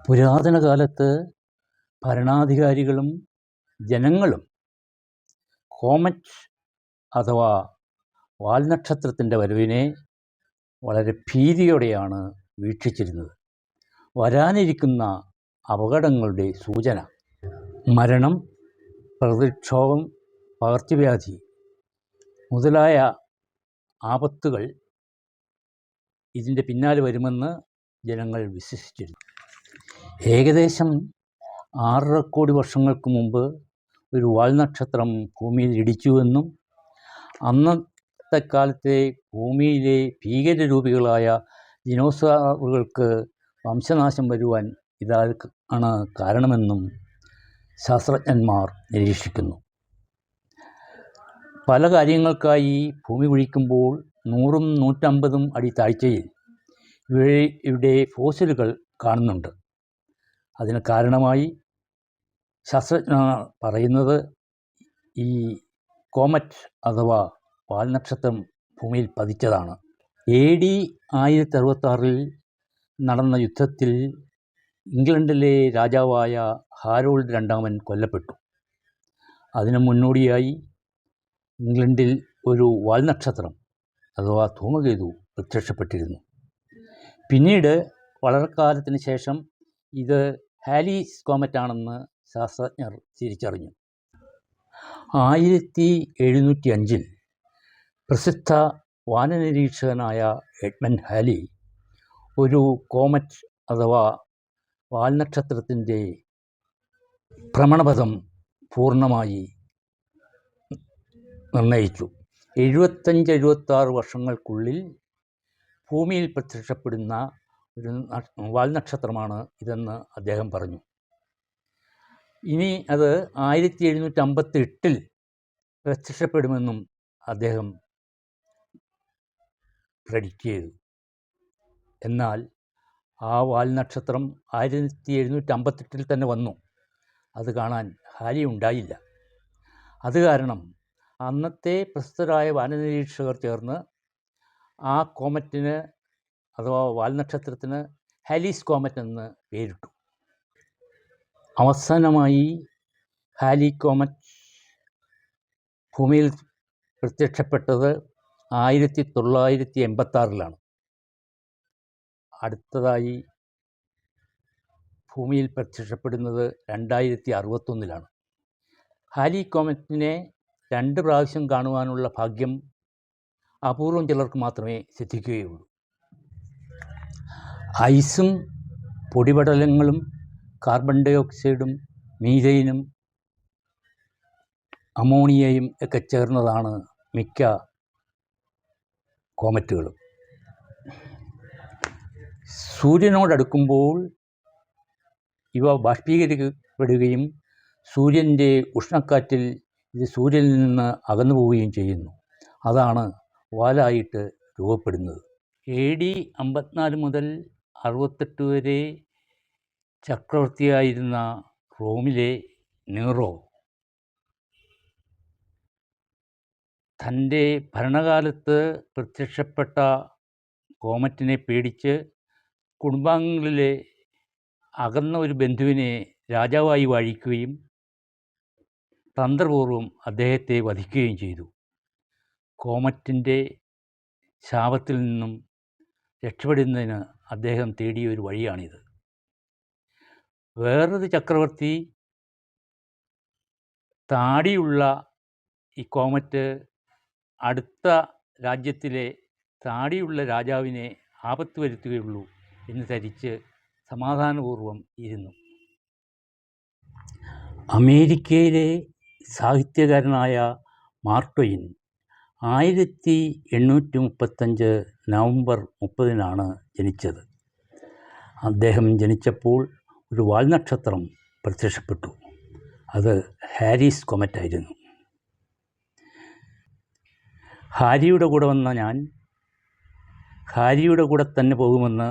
പുരാതന കാലത്ത് ഭരണാധികാരികളും ജനങ്ങളും കോമറ്റ് അഥവാ വാൽനക്ഷത്രത്തിൻ്റെ വരവിനെ വളരെ ഭീതിയോടെയാണ് വീക്ഷിച്ചിരുന്നത്. വരാനിരിക്കുന്ന അപകടങ്ങളുടെ സൂചന. മരണം, പ്രകൃതിക്ഷോഭം, പകർച്ചവ്യാധി മുതലായ ആപത്തുകൾ ഇതിൻ്റെ പിന്നാലെ വരുമെന്ന് ജനങ്ങൾ വിശ്വസിച്ചിരുന്നു. ഏകദേശം 6.5 കോടി വർഷങ്ങൾക്ക് മുമ്പ് ഒരു വാൽനക്ഷത്രം ഭൂമിയിൽ ഇടിച്ചുവെന്നും അന്നത്തെ കാലത്തെ ഭൂമിയിലെ ഭീകരരൂപികളായ ദിനോസറുകൾക്ക് വംശനാശം വരുവാൻ ഇതാണ് കാരണമെന്നും ശാസ്ത്രജ്ഞന്മാർ നിരീക്ഷിക്കുന്നു. പല കാര്യങ്ങൾക്കായി ഭൂമി കുഴിക്കുമ്പോൾ 100ഉം 150ഉം അടി താഴ്ചയിൽ ഇവയുടെ ഫോസിലുകൾ കാണുന്നുണ്ട്. അതിന് കാരണമായി ശാസ്ത്രജ്ഞർ പറയുന്നത് ഈ കോമറ്റ് അഥവാ വാൽനക്ഷത്രം ഭൂമിയിൽ പതിച്ചതാണ്. AD 1066 നടന്ന യുദ്ധത്തിൽ ഇംഗ്ലണ്ടിലെ രാജാവായ ഹാരോൾഡ് രണ്ടാമൻ കൊല്ലപ്പെട്ടു. അതിനു മുന്നോടിയായി ഇംഗ്ലണ്ടിൽ ഒരു വാൽനക്ഷത്രം അഥവാ ധൂമകേതു പ്രത്യക്ഷപ്പെട്ടിരുന്നു. പിന്നീട് വളരെക്കാലത്തിന് ശേഷം ഇത് ഹാലീസ് കോമറ്റാണെന്ന് ശാസ്ത്രജ്ഞർ തിരിച്ചറിഞ്ഞു. 1705 പ്രസിദ്ധ വാനനിരീക്ഷകനായ എഡ്മണ്ട് ഹാലി ഒരു കോമറ്റ് അഥവാ വാൽനക്ഷത്രത്തിൻ്റെ ഭ്രമണപഥം പൂർണ്ണമായി നിർണയിച്ചു. 75-76 വർഷങ്ങൾക്കുള്ളിൽ ഭൂമിയിൽ പ്രത്യക്ഷപ്പെടുന്ന ഒരു വാൽനക്ഷത്രമാണ് ഇതെന്ന് അദ്ദേഹം പറഞ്ഞു. ഇനി അത് 1758 പ്രത്യക്ഷപ്പെടുമെന്നും അദ്ദേഹം പ്രെഡിക്റ്റ് ചെയ്തു. എന്നാൽ ആ വാൽനക്ഷത്രം 1758 തന്നെ വന്നു. അത് കാണാൻ ഹാലി ഉണ്ടായില്ല. അത് കാരണം അന്നത്തെ പ്രസിദ്ധരായ വാനനിരീക്ഷകർ ചേർന്ന് ആ കോമറ്റിന് അഥവാ വാൽനക്ഷത്രത്തിന് ഹാലീസ് കോമറ്റ് എന്ന് പേരിട്ടു. അവസാനമായി ഹാലി കോമറ്റ് ഭൂമിയിൽ പ്രത്യക്ഷപ്പെട്ടത് 1986 അടുത്തതായി ഭൂമിയിൽ പ്രത്യക്ഷപ്പെടുന്നത് 2061 ഹാലി കോമറ്റിനെ 2 പ്രാവശ്യം കാണുവാനുള്ള ഭാഗ്യം അപൂർവം ചിലർക്ക് മാത്രമേ സിദ്ധിക്കുകയുള്ളൂ. ഐസും പൊടിപടലങ്ങളും കാർബൺ ഡൈ ഓക്സൈഡും മീഥൈനും അമോണിയയും ഒക്കെ ചേർന്നതാണ് മിക്ക കോമറ്റുകളും. സൂര്യനോടടുക്കുമ്പോൾ ഇവ ബാഷ്പീകരിക്കപ്പെടുകയും സൂര്യൻ്റെ ഉഷ്ണക്കാറ്റിൽ ഇത് സൂര്യനിൽ നിന്ന് അകന്നു പോവുകയും ചെയ്യുന്നു. അതാണ് വാലായിട്ട് രൂപപ്പെടുന്നത്. AD 54 മുതൽ 68 വരെ ചക്രവർത്തിയായിരുന്ന റോമിലെ നീറോ തൻ്റെ ഭരണകാലത്ത് പ്രത്യക്ഷപ്പെട്ട കോമറ്റിനെ പേടിച്ച് കുടുംബാംഗങ്ങളിലെ അകന്ന ഒരു ബന്ധുവിനെ രാജാവായി വാഴിക്കുകയും തന്ത്രപൂർവ്വം അദ്ദേഹത്തെ വധിക്കുകയും ചെയ്തു. കോമറ്റിൻ്റെ ശാപത്തിൽ നിന്നും രക്ഷപ്പെടുന്നതിന് അദ്ദേഹം തേടിയ ഒരു വഴിയാണിത്. വേറൊരു ചക്രവർത്തി താടിയുള്ള ഈ കോമറ്റ് അടുത്ത രാജ്യത്തിലെ താടിയുള്ള രാജാവിനെ ആപത്ത് വരുത്തുകയുള്ളൂ എന്ന് ധരിച്ച് സമാധാനപൂർവ്വം ഇരുന്നു. അമേരിക്കയിലെ സാഹിത്യകാരനായ മാർക്ക് ട്വെയിൻ 1835 നവംബർ 30 ജനിച്ചത്. അദ്ദേഹം ജനിച്ചപ്പോൾ ഒരു വാൽനക്ഷത്രം പ്രത്യക്ഷപ്പെട്ടു. അത് ഹാലീസ് കോമറ്റായിരുന്നു. ഹാരിയുടെ കൂടെ വന്ന ഞാൻ ഹാരിയുടെ കൂടെ തന്നെ പോകുമെന്ന്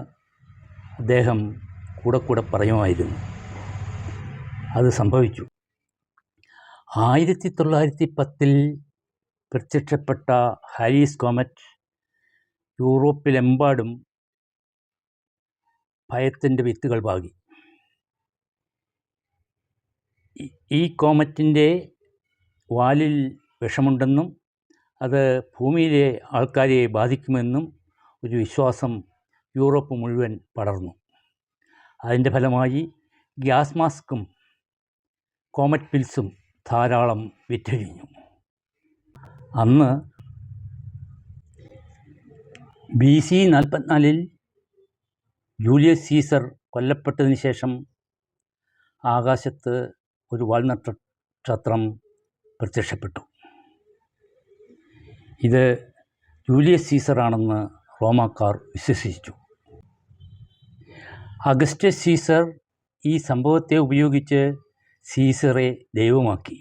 അദ്ദേഹം കൂടെ പറയുമായിരുന്നു. അത് സംഭവിച്ചു. 1910 പ്രത്യക്ഷപ്പെട്ട ഹാലീസ് കോമറ്റ് യൂറോപ്പിലെമ്പാടും ഭയത്തിൻ്റെ വിത്തുകൾ പാകി. ഈ കോമറ്റിൻ്റെ വാലിൽ വിഷമുണ്ടെന്നും അത് ഭൂമിയിലെ ആൾക്കാരെ ബാധിക്കുമെന്നും ഒരു വിശ്വാസം യൂറോപ്പ് മുഴുവൻ പടർന്നു. അതിൻ്റെ ഫലമായി ഗ്യാസ് മാസ്കും കോമറ്റ് പിൽസും ധാരാളം വിറ്റഴിഞ്ഞു. അന്ന് BC 44 ജൂലിയസ് സീസർ കൊല്ലപ്പെട്ടതിന് ശേഷം ആകാശത്ത് ഒരു വാൽനക്ഷത്രം പ്രത്യക്ഷപ്പെട്ടു. ഇത് ജൂലിയസ് സീസറാണെന്ന് റോമാക്കാർ വിശ്വസിച്ചു. അഗസ്റ്റസ് സീസർ ഈ സംഭവത്തെ ഉപയോഗിച്ച് സീസറെ ദൈവമാക്കി.